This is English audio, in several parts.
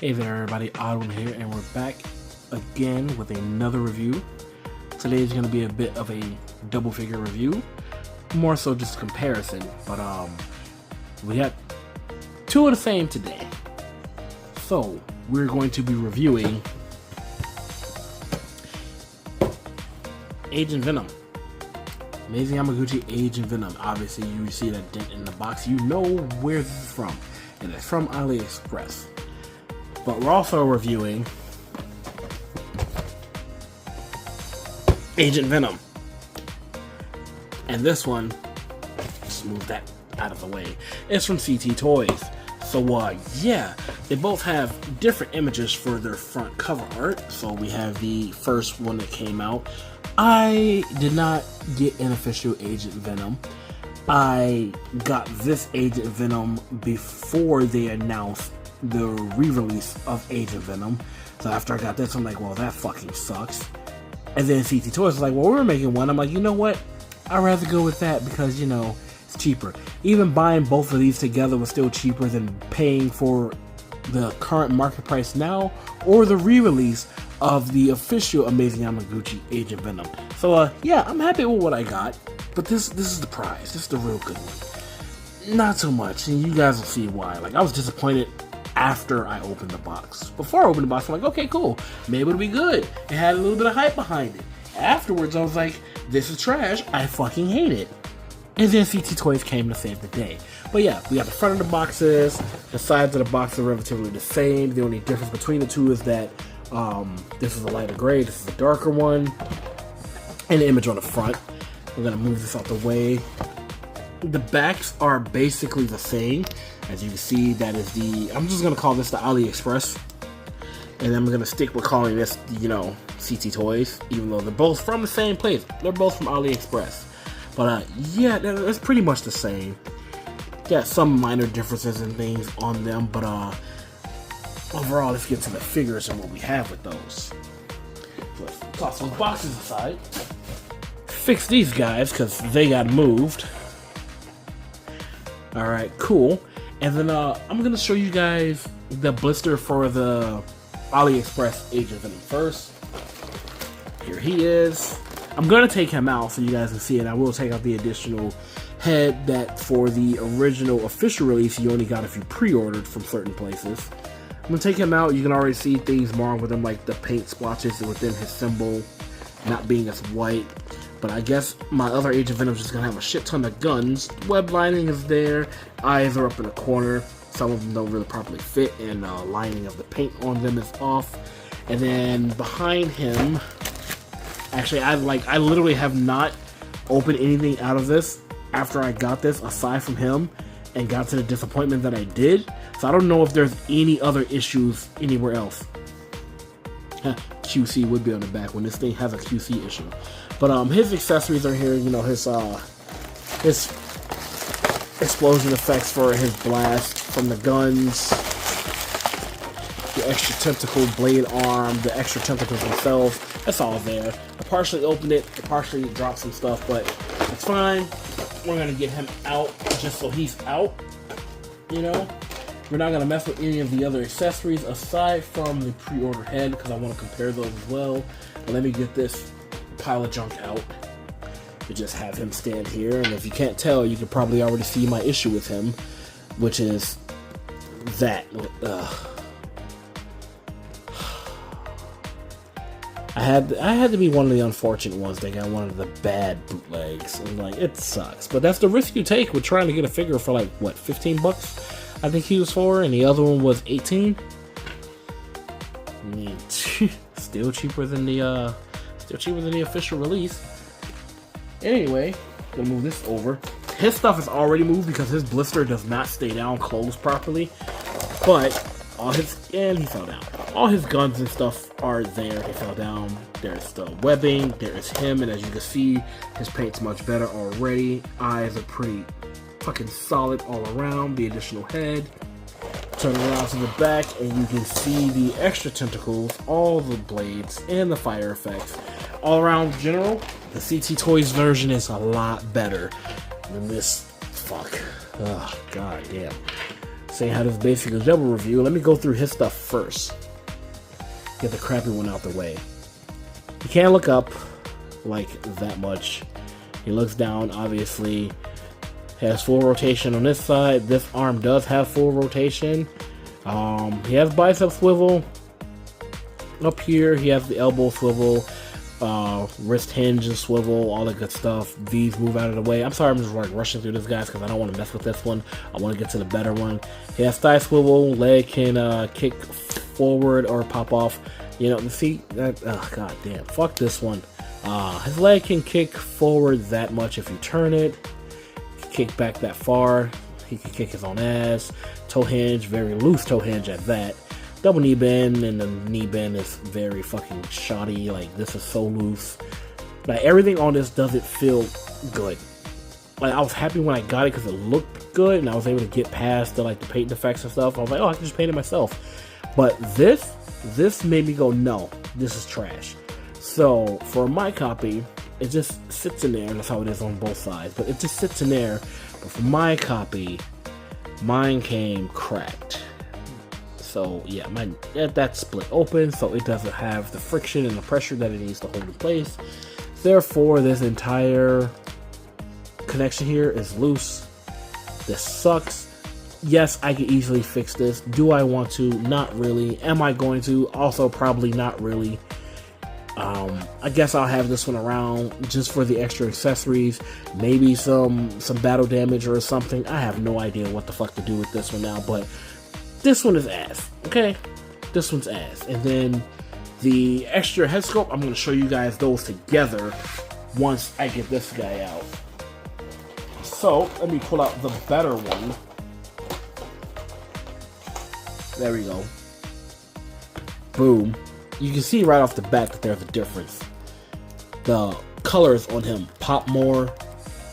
Hey there everybody, Oddones here, and we're back again with another review. Today is going to be a bit of a double figure review, more so just a comparison, but we got two of the same today. So, we're going to be reviewing Agent Venom. Amazing Yamaguchi Agent Venom. Obviously, you see that dent in the box, you know where this is from, and it's from Aliexpress. But we're also reviewing Agent Venom. And this one, just move that out of the way, it's from CT Toys. So yeah, they both have different images for their front cover art. So we have the first one that came out. I did not get an official Agent Venom. I got this Agent Venom before they announced the re-release of Agent Venom. So after I got this, I'm like, well, that fucking sucks. And then CT Toys was like, well, we're making one. I'm like, you know what? I'd rather go with that because, you know, it's cheaper. Even buying both of these together was still cheaper than paying for the current market price now or the re-release of the official Amazing Yamaguchi Agent Venom. So yeah, I'm happy with what I got. But this is the prize. This is the real good one. Not so much, and you guys will see why. Like, I was disappointed after I opened the box. Before I opened the box, I'm like, okay, cool. Maybe it'll be good. It had a little bit of hype behind it. Afterwards, I was like, this is trash. I fucking hate it. And then CT Toys came to save the day. But yeah, we got the front of the boxes. The sides of the box are relatively the same. The only difference between the two is that this is a lighter gray, this is a darker one. And the image on the front. We're going to move this out the way. The backs are basically the same. As you can see, that is the, I'm just going to call this the Aliexpress. And I'm going to stick with calling this, you know, CT Toys. Even though they're both from the same place. They're both from Aliexpress. But yeah, it's pretty much the same. Got some minor differences and things on them. But overall, let's get to the figures and what we have with those. Let's toss some boxes aside. Fix these guys because they got moved. Alright, cool. And then I'm going to show you guys the blister for the Aliexpress Agent Venom first. Here he is. I'm going to take him out so you guys can see it. I will take out the additional head that for the original official release you only got if you pre-ordered from certain places. I'm going to take him out. You can already see things wrong with him, like the paint splotches within his symbol not being as white. But I guess my other Agent Venom is just going to have a shit ton of guns. Web lining is there. Eyes are up in the corner. Some of them don't really properly fit. And lining of the paint on them is off. And then behind him... Actually, I literally have not opened anything out of this after I got this, aside from him. And got to the disappointment that I did. So I don't know if there's any other issues anywhere else. QC would be on the back when this thing has a QC issue. But his accessories are here. You know, his explosion effects for his blast from the guns, the extra tentacle blade arm, the extra tentacles themselves. That's all there. I partially opened it. I partially dropped some stuff, but it's fine. We're gonna get him out just so he's out. You know, we're not gonna mess with any of the other accessories aside from the pre-order head because I want to compare those as well. But let me get this pile of junk out. We just have him stand here, and if you can't tell, you can probably already see my issue with him, which is that I had to be one of the unfortunate ones that got one of the bad bootlegs. And like, it sucks, but that's the risk you take with trying to get a figure for like what, 15 bucks I think he was for, and the other one was 18. I mean, still cheaper than the official release. Anyway, gonna move this over. His stuff is already moved because his blister does not stay down closed properly. But all his, and he fell down. All his guns and stuff are there. He fell down. There's the webbing. There is him, and as you can see, his paint's much better already. Eyes are pretty fucking solid all around. The additional head. Turn around to the back, and you can see the extra tentacles, all the blades, and the fire effects. All around general, the CT Toys version is a lot better than this. Fuck. Oh, god damn. saying how this basically a double review, let me go through his stuff first. Get the crappy one out the way. He can't look up like that much. He looks down, obviously. Has full rotation on this side. This arm does have full rotation. He has bicep swivel. Up here, he has the elbow swivel, wrist hinge and swivel, all that good stuff. These move out of the way. I'm sorry, I'm just like rushing through this, guys, because I don't want to mess with this one. I want to get to the better one. He has thigh swivel. Leg can kick forward or pop off. You know, see that? Oh, god damn! Fuck this one. His leg can kick forward that much if you turn it. Kick back that far. He can kick his own ass. Toe hinge, very loose toe hinge at that. Double knee bend, and the knee bend is very fucking shoddy. Like, this is so loose. Like, everything on this doesn't feel good. Like, I was happy when I got it because it looked good, and I was able to get past the, like, the paint defects and stuff. I was like, oh, I can just paint it myself. But this made me go, no, this is trash. So, for my copy, it just sits in there, and that's how it is on both sides. But it just sits in there. But for my copy, mine came cracked. So yeah, that's split open, so it doesn't have the friction and the pressure that it needs to hold in place. Therefore, this entire connection here is loose. This sucks. Yes, I could easily fix this. Do I want to? Not really. Am I going to? Also, probably not really. I guess I'll have this one around just for the extra accessories, maybe some battle damage or something. I have no idea what the fuck to do with this one now, but this one is ass, okay? This one's ass. And then the extra head sculpt, I'm going to show you guys those together once I get this guy out. So, let me pull out the better one. There we go. Boom. You can see right off the bat that there's a difference. The colors on him pop more.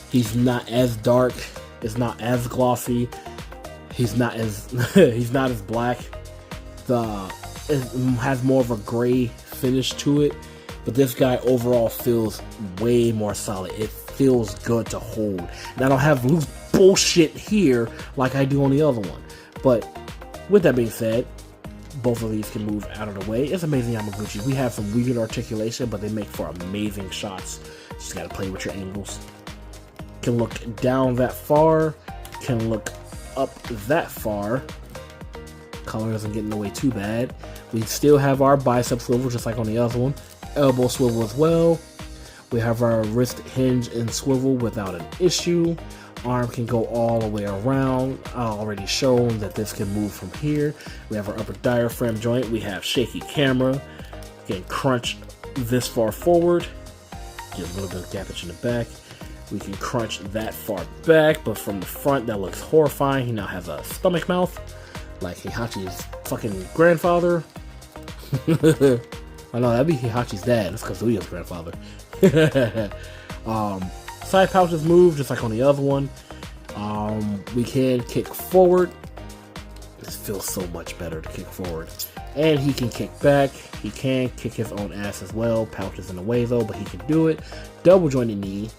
He's not as dark. It's not as glossy. He's not as he's not as black. It has more of a gray finish to it. But this guy overall feels way more solid. It feels good to hold. And I don't have loose bullshit here like I do on the other one. But with that being said, both of these can move out of the way. It's amazing Yamaguchi. We have some weird articulation, but they make for amazing shots. Just gotta play with your angles. Can look down that far. Can look up that far. Color doesn't get in the way too bad. We still have our bicep swivel just like on the other one. Elbow swivel as well. We have our wrist hinge and swivel without an issue. Arm can go all the way around. I already shown that this can move from here. We have our upper diaphragm joint. We have shaky camera. Can crunch this far forward. Get a little bit of gappage in the back. We can crunch that far back, but from the front that looks horrifying. He now has a stomach mouth like Heihachi's fucking grandfather. I know, that'd be Heihachi's dad. That's Kazuya's grandfather. Side pouches move just like on the other one. We can kick forward. This feels so much better to kick forward. And he can kick back. He can kick his own ass as well. Pouch is in the way though, but he can do it. Double jointed knee.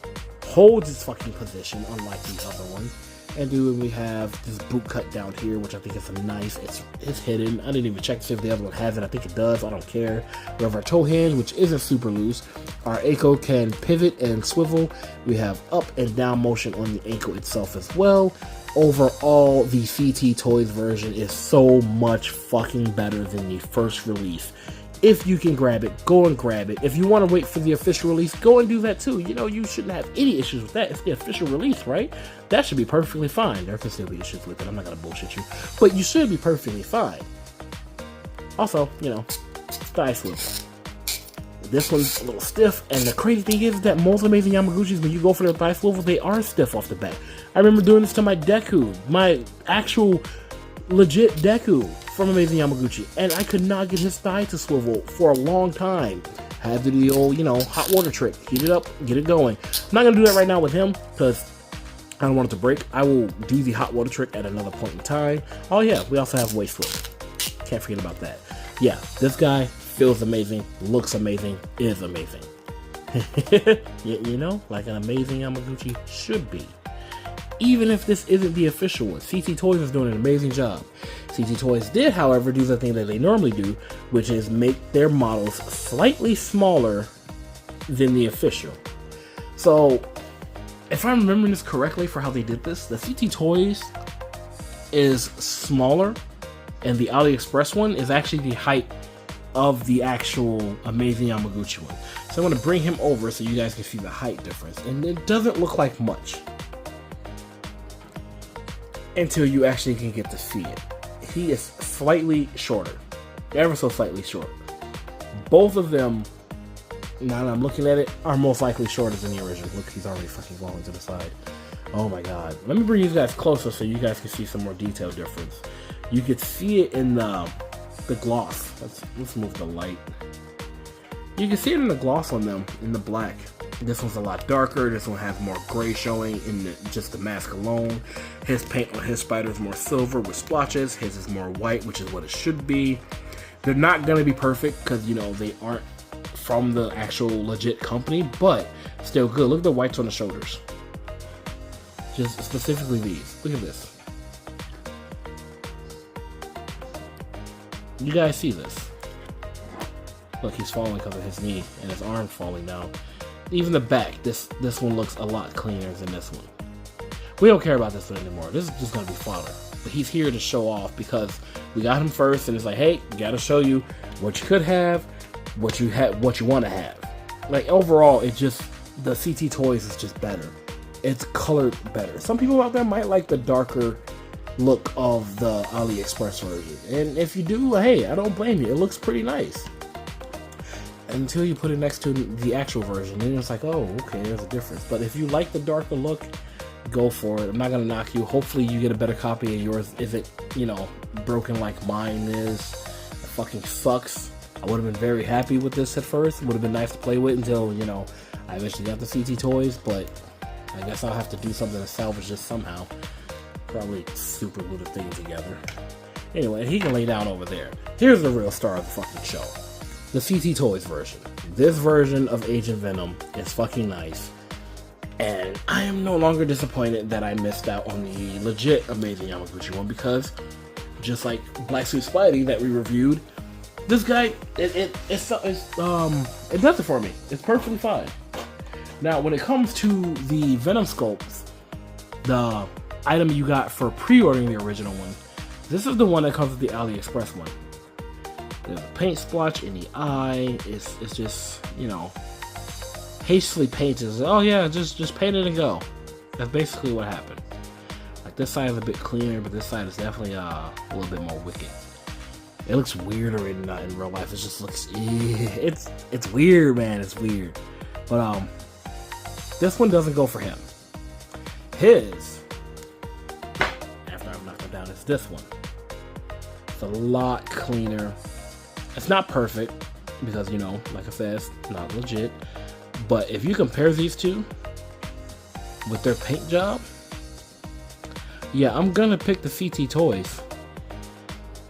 Holds his fucking position, unlike the other one. And then we have this boot cut down here, which I think is nice. It's hidden. I didn't even check to see if the other one has it. I think it does. I don't care. We have our toe hinge, which isn't super loose. Our ankle can pivot and swivel. We have up and down motion on the ankle itself as well. Overall, the CT Toys version is so much fucking better than the first release. If you can grab it, go and grab it. If you want to wait for the official release, go and do that too. You know, you shouldn't have any issues with that. It's the official release, right? That should be perfectly fine. There can still be issues with it. I'm not going to bullshit you. But you should be perfectly fine. Also, you know, thigh swivel. This one's a little stiff, and the crazy thing is that most amazing Yamaguchis, when you go for their thigh swivel, they are stiff off the bat. I remember doing this to my Deku, my actual legit Deku from Amazing Yamaguchi, and I could not get his thigh to swivel for a long time. Had to do the old, you know, hot water trick. Heat it up, get it going. I'm not going to do that right now with him, because I don't want it to break. I will do the hot water trick at another point in time. Oh yeah, we also have waist flip. Can't forget about that. Yeah, this guy feels amazing, looks amazing, is amazing. You know, like an amazing Yamaguchi should be. even if this isn't the official one. CT Toys is doing an amazing job. CT Toys did, however, do the thing that they normally do, which is make their models slightly smaller than the official. So, if I'm remembering this correctly for how they did this, the CT Toys is smaller, and the Aliexpress one is actually the height of the actual Amazing Yamaguchi one. So I'm going to bring him over so you guys can see the height difference. And it doesn't look like much until you actually can get to see it. He is slightly shorter, ever so slightly short. Both of them, now that I'm looking at it, are most likely shorter than the original. Look, he's already fucking going to the side. Oh my god. Let me bring you guys closer so you guys can see some more detailed difference. You could see it in the gloss. Let's move the light. You can see it in the gloss on them, in the black. This one's a lot darker. This one has more gray showing in just the mask alone. His paint on his spider is more silver with splotches. His is more white, which is what it should be. They're not going to be perfect because, you know, they aren't from the actual legit company, but still good. Look at the whites on the shoulders. Just specifically these. Look at this. You guys see this? Look, he's falling because of his knee and his arm falling down. Even the back, this one looks a lot cleaner than this one. We don't care about this one anymore. This is just gonna be fodder. But he's here to show off because we got him first, and it's like, hey, gotta show you what you could have, what you want to have. Like overall, it just, the CT Toys is just better. It's colored better. Some people out there might like the darker look of the Aliexpress version, and if you do, hey, I don't blame you. It looks pretty nice until you put it next to the actual version, and it's like, oh, okay, there's a difference. But if you like the darker look, go for it. I'm not gonna knock you. Hopefully you get a better copy of yours. If it, you know, broken like mine is, it fucking sucks. I would have been very happy with this at first. It would have been nice to play with until, you know, I eventually got the CT Toys, but I guess I'll have to do something to salvage this somehow. Probably super glue the thing together. Anyway, he can lay down over there. Here's the real star of the fucking show. The CT Toys version. This version of Agent Venom is fucking nice. And I am no longer disappointed that I missed out on the legit Amazing Yamaguchi one, because just like Black Suit Spidey that we reviewed, this guy, it does it for me. It's perfectly fine. Now, when it comes to the Venom sculpts, the item you got for pre-ordering the original one, this is the one that comes with the Aliexpress one. There's a paint splotch in the eye. It's just, you know, hastily painted. Oh yeah, just paint it and go. That's basically what happened. Like, this side is a bit cleaner, but this side is definitely a little bit more wicked. It looks weirder in real life. It just looks, it's weird, man. It's weird. But this one doesn't go for him. His, after I've knocked him down, is this one. It's a lot cleaner. It's not perfect because, you know, like I said, it's not legit. But if you compare these two with their paint job, yeah, I'm gonna pick the CT Toys.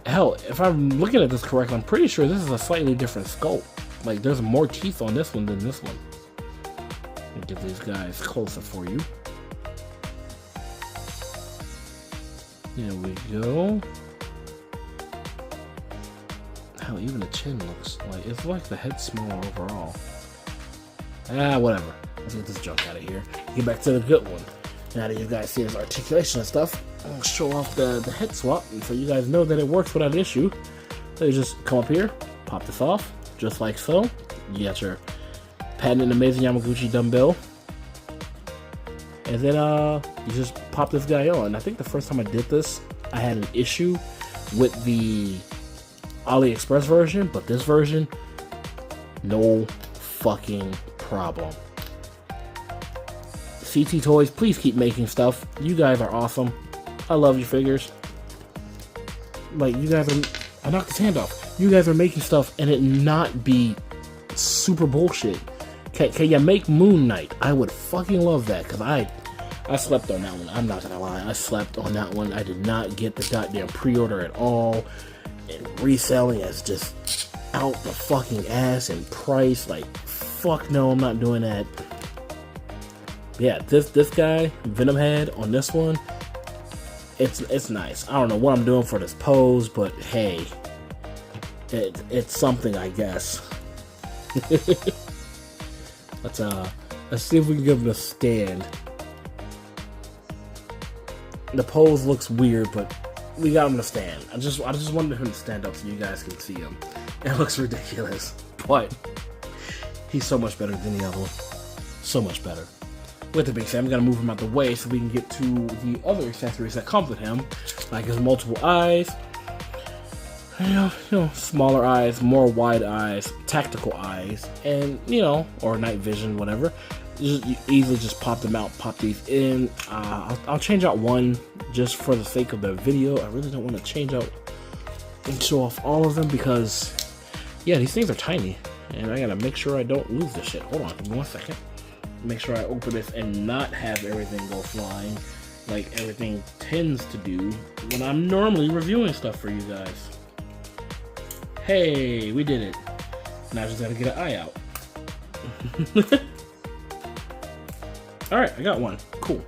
Hell, if I'm looking at this correctly, I'm pretty sure this is a slightly different sculpt. Like, there's more teeth on this one than this one. Let me get these guys closer for you. There we go. Hell, even the chin looks like, it's like the head's smaller overall. Whatever. Let's get this junk out of here. Get back to the good one. Now that you guys see his articulation and stuff, I'll show off the head swap, and so you guys know that it works without issue. So you just come up here, pop this off, just like so. You got your patented Amazing Yamaguchi dumbbell. And then you just pop this guy on. I think the first time I did this, I had an issue with the Aliexpress version, but this version, no fucking problem. CT Toys, please keep making stuff. You guys are awesome. I love your figures. Like, you guys are, I knocked his hand off. You guys are making stuff and it not be super bullshit. Can you make Moon Knight? I would fucking love that, because I slept on that one. I'm not gonna lie, I slept on that one. I did not get the goddamn pre-order at all. And reselling is just out the fucking ass in price. Like, fuck no, I'm not doing that. Yeah, this guy, Venom head on this one, it's nice. I don't know what I'm doing for this pose, but hey, it's something, I guess. Let's see if we can give him a stand. The pose looks weird, but we got him to stand. I just wanted him to stand up so you guys can see him. It looks ridiculous, but he's so much better than the other one. So much better. With the big fan, we gotta move him out the way so we can get to the other accessories that come with him, like his multiple eyes, you know, smaller eyes, more wide eyes, tactical eyes, and or night vision, whatever. You easily just pop them out, pop these in. I'll change out one just for the sake of the video. I really don't want to change out and show off all of them because, yeah, these things are tiny, and I gotta make sure I don't lose this shit. Hold on, give me 1 second. Make sure I open this and not have everything go flying like everything tends to do when I'm normally reviewing stuff for you guys. Hey, we did it. Now I just gotta get an eye out. Alright, I got one. Cool.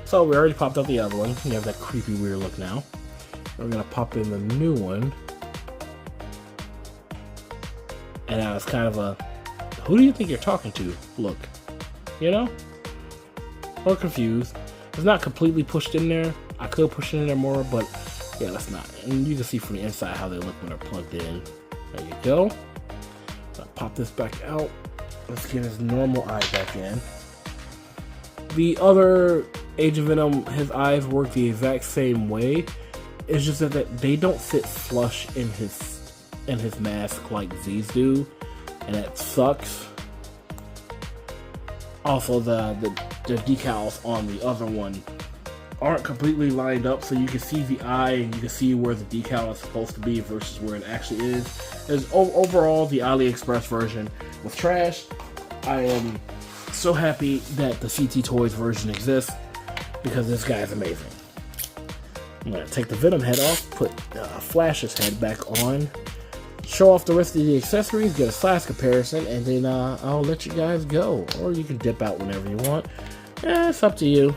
So we already popped out the other one. You have that creepy weird look now. We're gonna pop in the new one. And now it's kind of a, who do you think you're talking to look. Or confused. It's not completely pushed in there. I could push it in there more, but yeah, that's not. And you can see from the inside how they look when they're plugged in. There you go. I'll pop this back out. Let's get his normal eye back in. The other Agent Venom, his eyes work the exact same way. It's just that they don't fit flush in his mask like these do, and that sucks. Also, the decals on the other one aren't completely lined up, so you can see the eye and you can see where the decal is supposed to be versus where it actually is. Overall, the Aliexpress version was trash. I am so happy that the CT Toys version exists because this guy is amazing. I'm going to take the Venom head off, put Flash's head back on, show off the rest of the accessories, get a size comparison, and then I'll let you guys go. Or you can dip out whenever you want. It's up to you,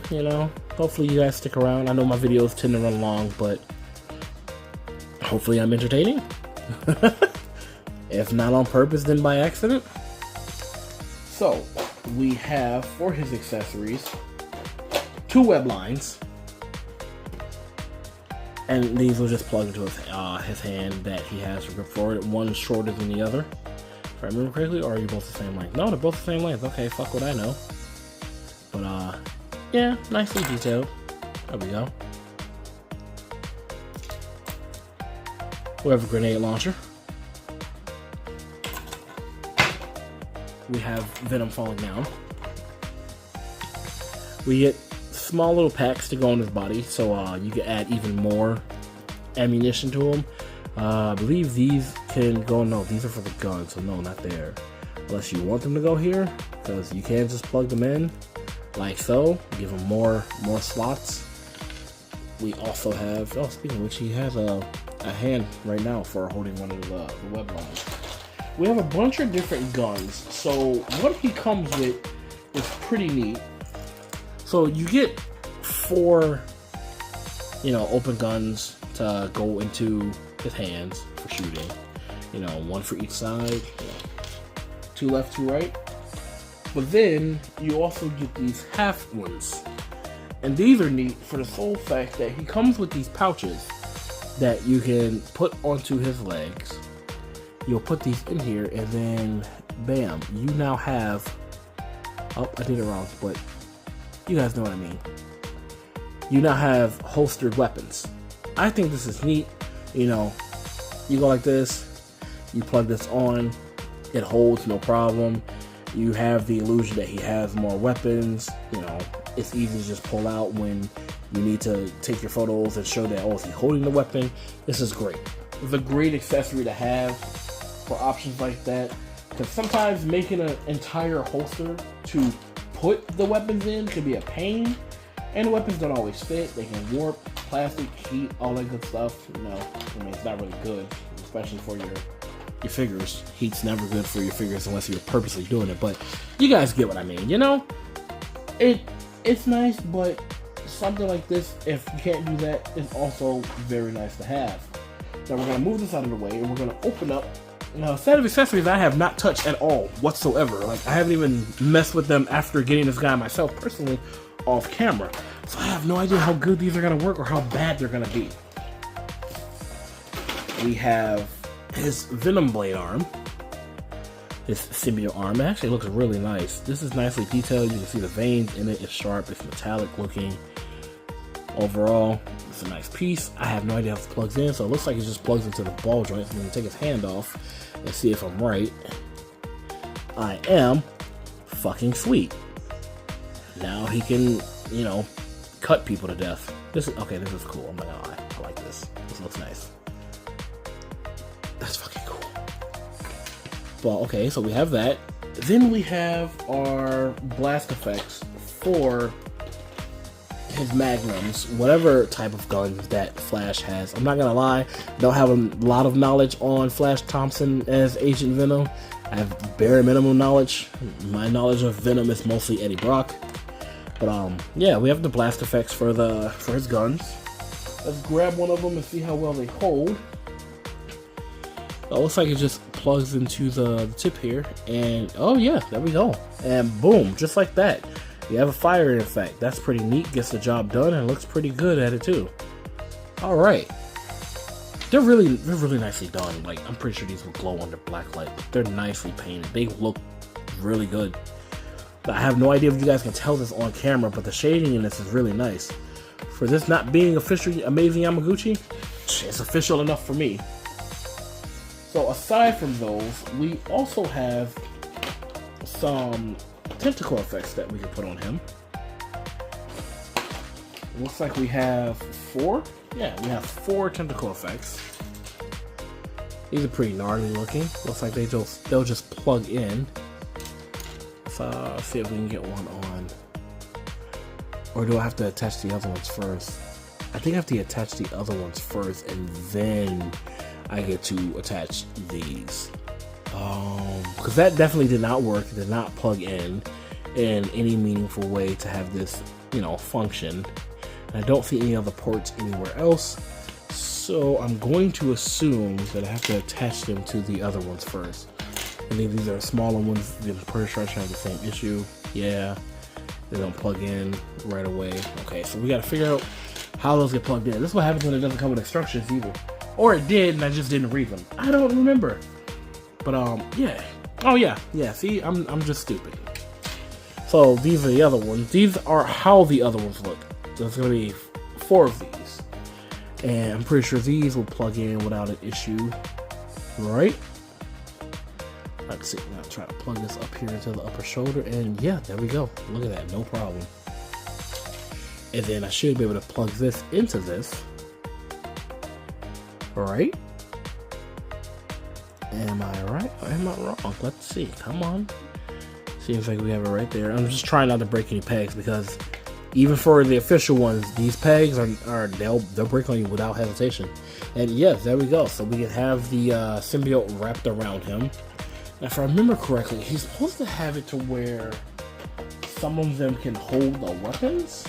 Hopefully you guys stick around. I know my videos tend to run long, but hopefully I'm entertaining. If not on purpose, then by accident. So, we have, for his accessories, 2 web lines. And these will just plug into his hand that he has for grip forward. One is shorter than the other, if I remember correctly, or are you both the same length? No, they're both the same length. Okay, fuck what I know. But, yeah, nicely detailed. There we go. We have a grenade launcher. We have Venom falling down. We get small little packs to go on his body, so you can add even more ammunition to him. I believe these can go, no, these are for the gun, so no, not there. Unless you want them to go here, because you can just plug them in, like so. Give him more slots. We also have, oh, speaking of which, he has a hand right now for holding one of the web lines. We have a bunch of different guns, so what he comes with is pretty neat. So you get 4, open guns to go into his hands for shooting. 1 for each side. 2 left, 2 right. But then you also get these half ones. And these are neat for the sole fact that he comes with these pouches that you can put onto his legs. You'll put these in here and then bam, you now have, oh, I did it wrong, but you guys know what I mean. You now have holstered weapons. I think this is neat. You go like this, you plug this on, it holds no problem. You have the illusion that he has more weapons. It's easy to just pull out when you need to take your photos and show that, oh, is he holding the weapon? This is great. It's a great accessory to have for options like that, because sometimes making an entire holster to put the weapons in can be a pain, and the weapons don't always fit. They can warp, plastic, heat, all that good stuff. It's not really good, especially for your figures. Heat's never good for your figures unless you're purposely doing it, but you guys get what I mean. It's nice, but something like this, if you can't do that, is also very nice to have. Now we're going to move this out of the way, and we're going to open up. Now, a set of accessories I have not touched at all whatsoever. Like, I haven't even messed with them after getting this guy myself personally off camera. So I have no idea how good these are going to work or how bad they're going to be. We have his Venom blade arm. His symbiote arm. It actually looks really nice. This is nicely detailed. You can see the veins in it. It's sharp. It's metallic looking. Overall, it's a nice piece. I have no idea how this plugs in, so it looks like it just plugs into the ball joint. So I'm going to take his hand off and see if I'm right. I am. Fucking sweet. Now he can, you know, cut people to death. This is cool. I'm not gonna lie. I like this. This looks nice. That's fucking cool. Well, okay, so we have that. Then we have our blast effects for his magnums, whatever type of guns that Flash has. I'm not gonna lie, don't have a lot of knowledge on Flash Thompson as Agent Venom. I have bare minimum knowledge. My knowledge of Venom is mostly Eddie Brock. But yeah, we have the blast effects for his guns. Let's grab one of them and see how well they hold. It looks like it just plugs into the tip here, and oh yeah, there we go. And boom, just like that. You have a fire effect. That's pretty neat. Gets the job done and looks pretty good at it too. All right, they're really nicely done. Like, I'm pretty sure these will glow under black light. They're nicely painted. They look really good. I have no idea if you guys can tell this on camera, but the shading in this is really nice. For this not being officially Amazing Yamaguchi, it's official enough for me. So aside from those, we also have some tentacle effects that we can put on him. Looks like we have 4. Yeah, we have 4 tentacle effects. These are pretty gnarly looking. Looks like they'll just plug in. Let's see if we can get one on. Or do I have to attach the other ones first? I think I have to attach the other ones first, and then I get to attach these. Because that definitely did not work. It did not plug in any meaningful way to have this, you know, function. And I don't see any other ports anywhere else. So I'm going to assume that I have to attach them to the other ones first. I think these are smaller ones. I'm pretty sure I should have the same issue. Yeah, they don't plug in right away. Okay, so we got to figure out how those get plugged in. This is what happens when it doesn't come with instructions either. Or it did, and I just didn't read them. I don't remember. But yeah. Oh yeah. See, I'm just stupid. So these are the other ones. These are how the other ones look. There's gonna be 4 of these, and I'm pretty sure these will plug in without an issue, right? Let's see. Now try to plug this up here into the upper shoulder, and yeah, there we go. Look at that, no problem. And then I should be able to plug this into this. Right? Am I right or am I wrong? Let's see. Come on. Seems like we have it right there. I'm just trying not to break any pegs, because even for the official ones, these pegs they'll break on you without hesitation. And yes, there we go. So we can have the symbiote wrapped around him. Now, if I remember correctly, he's supposed to have it to where some of them can hold the weapons.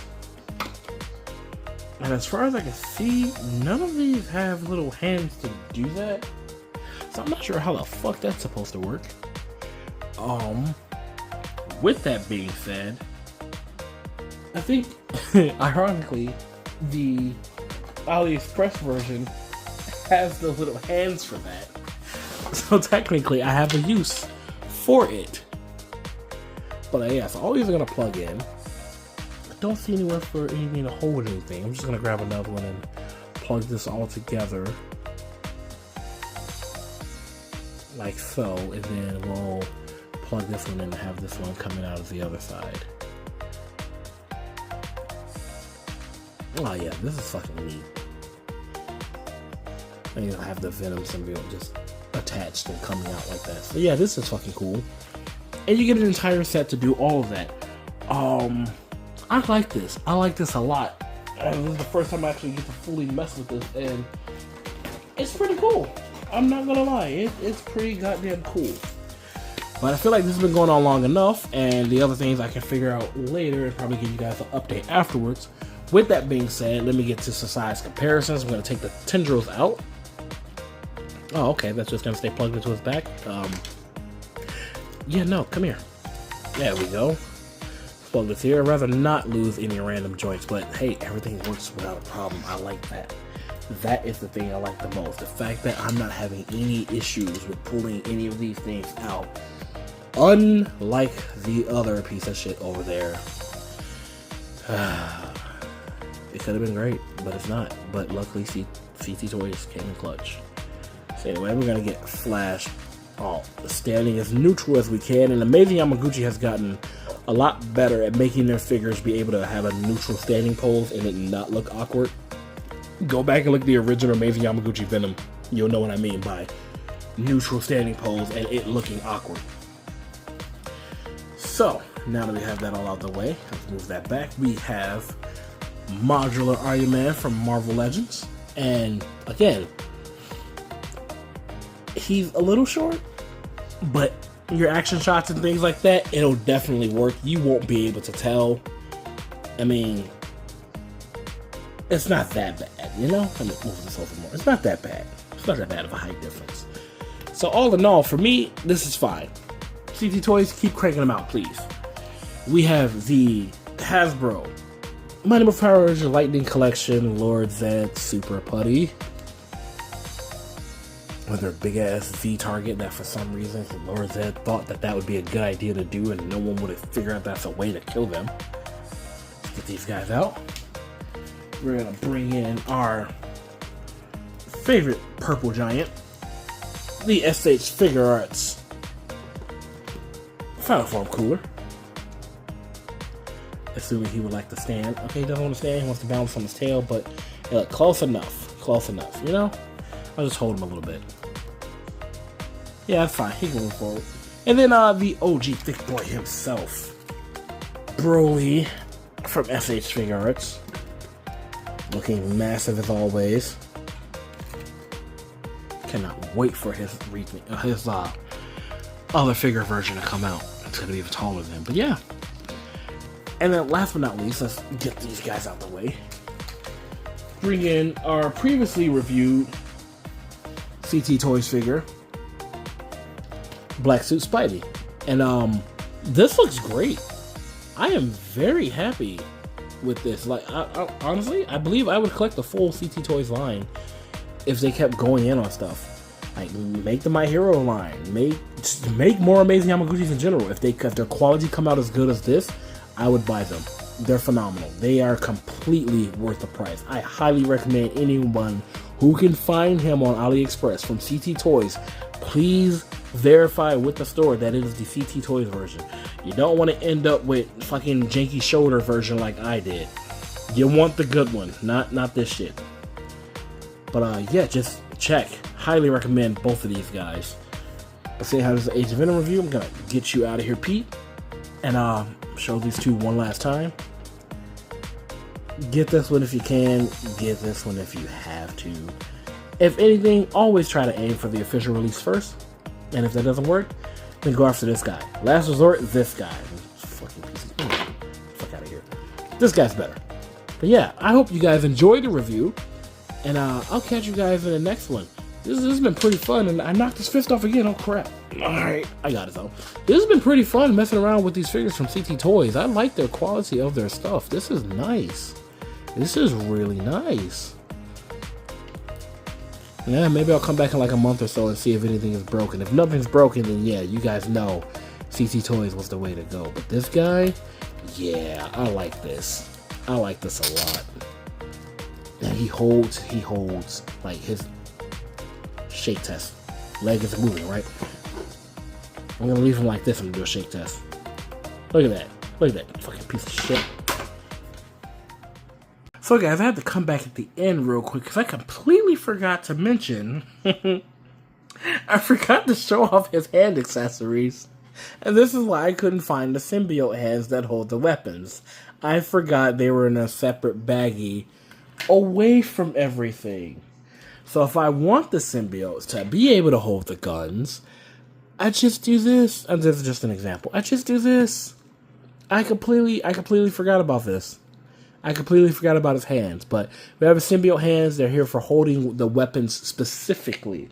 And as far as I can see, none of these have little hands to do that. So I'm not sure how the fuck that's supposed to work. With that being said, I think, ironically, the Aliexpress version has the little hands for that. So technically, I have a use for it. But yeah, so all these are going to plug in. I don't see anywhere for anything to hold anything. I'm just going to grab another one and plug this all together. Like so, and then we'll plug this one in and have this one coming out of the other side. Oh yeah, this is fucking neat. And you'll have the Venom symbiote just attached and coming out like that. So yeah, this is fucking cool. And you get an entire set to do all of that. I like this. I like this a lot. And this is the first time I actually get to fully mess with this, and it's pretty cool. I'm not gonna lie, it's pretty goddamn cool. But I feel like this has been going on long enough, and the other things I can figure out later and probably give you guys an update afterwards. With that being said, let me get to some size comparisons. I'm going to take the tendrils out. Oh, okay, that's just going to stay plugged into his back. Yeah, no, come here. There we go. Plug this here. I'd rather not lose any random joints, but hey, everything works without a problem. I like that. That is the thing I like the most. The fact that I'm not having any issues with pulling any of these things out. Unlike the other piece of shit over there. It could have been great, but it's not. But luckily, CT Toys came in clutch. So anyway, we're going to get Flash standing as neutral as we can. And Amazing Yamaguchi has gotten a lot better at making their figures be able to have a neutral standing pose and it not look awkward. Go back and look at the original Amazing Yamaguchi Venom. You'll know what I mean by neutral standing pose and it looking awkward. So, now that we have that all out the way, let's move that back. We have Modular Iron Man from Marvel Legends. And, again, he's a little short, but your action shots and things like that, it'll definitely work. You won't be able to tell. I mean, it's not that bad, you know? Let me move this over more. It's not that bad. It's not that bad of a height difference. So all in all, for me, this is fine. CT Toys, keep cranking them out, please. We have the Hasbro Mighty Morphin Power Rangers Lightning Collection Lord Zed Super Putty. With their big ass V target that for some reason Lord Zed thought that would be a good idea to do and no one would have figured out that's a way to kill them. Let's get these guys out. We're gonna bring in our favorite purple giant, the SH Figure Arts Final Form Cooler. Assuming he would like to stand. Okay, he doesn't want to stand, he wants to balance on his tail, but close enough, you know? I'll just hold him a little bit. Yeah, that's fine, he can move forward. And then the OG thick boy himself, Broly from SH Figure Arts. Looking massive as always. Cannot wait for his other figure version to come out. It's gonna be even taller than him, but yeah. And then last but not least, let's get these guys out the way. Bring in our previously reviewed CT Toys figure, Black Suit Spidey. And this looks great. I am very happy with this. Like, I honestly, I believe I would collect the full CT Toys line if they kept going in on stuff. Like, make the My Hero line, make more Amazing Yamaguchis in general. If their quality come out as good as this, I would buy them. They're phenomenal. They are completely worth the price. I highly recommend anyone who can find him on Aliexpress from CT Toys, please verify with the store that it is the CT Toys version. You don't want to end up with fucking janky shoulder version like I did. You want the good one, not this shit. But yeah, just check. Highly recommend both of these guys. Let's see how this Agent Venom review. I'm gonna get you out of here, Pete, and show these two one last time. Get this one if you can. Get this one if you have to. If anything, always try to aim for the official release first. And if that doesn't work, then go after this guy. Last resort, this guy. Fucking piece of fuck out of here. This guy's better. But yeah, I hope you guys enjoyed the review. And I'll catch you guys in the next one. This has been pretty fun, and I knocked his fist off again. Oh crap. Alright, I got it though. This has been pretty fun messing around with these figures from CT Toys. I like their quality of their stuff. This is nice. This is really nice. Yeah, maybe I'll come back in like a month or so and see if anything is broken. If nothing's broken, then yeah, you guys know CT Toys was the way to go. But this guy, yeah, I like this. I like this a lot. And he holds like his shake test. Leg is moving, right? I'm gonna leave him like this and do a shake test. Look at that. Look at that fucking piece of shit. So guys, I had to come back at the end real quick because I completely forgot to mention I forgot to show off his hand accessories. And this is why I couldn't find the symbiote hands that hold the weapons. I forgot they were in a separate baggie away from everything. So if I want the symbiotes to be able to hold the guns, I just do this. And this is just an example. I just do this. I completely forgot about this. I completely forgot about his hands. But we have his symbiote hands. They're here for holding the weapons specifically.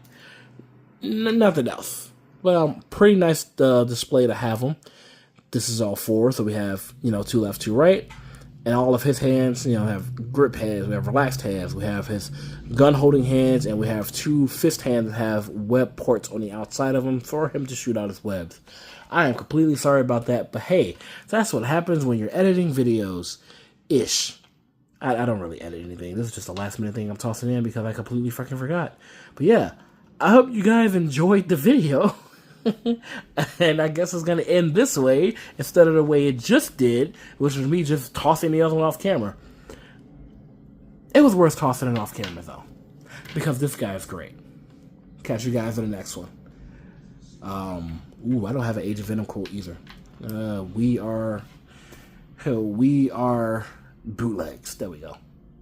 Nothing else. Well, pretty nice display to have them. This is all four, so we have, 2 left, 2 right. And all of his hands, have grip hands, we have relaxed hands, we have his gun-holding hands, and we have 2 fist hands that have web ports on the outside of them for him to shoot out his webs. I am completely sorry about that, but hey, that's what happens when you're editing videos. Ish. I don't really edit anything. This is just a last-minute thing I'm tossing in because I completely fucking forgot. But yeah, I hope you guys enjoyed the video. And I guess it's going to end this way instead of the way it just did, which was me just tossing the other one off camera. It was worth tossing it off camera, though, because this guy is great. Catch you guys in the next one. I don't have an Agent Venom quote either. We are bootlegs. There we go.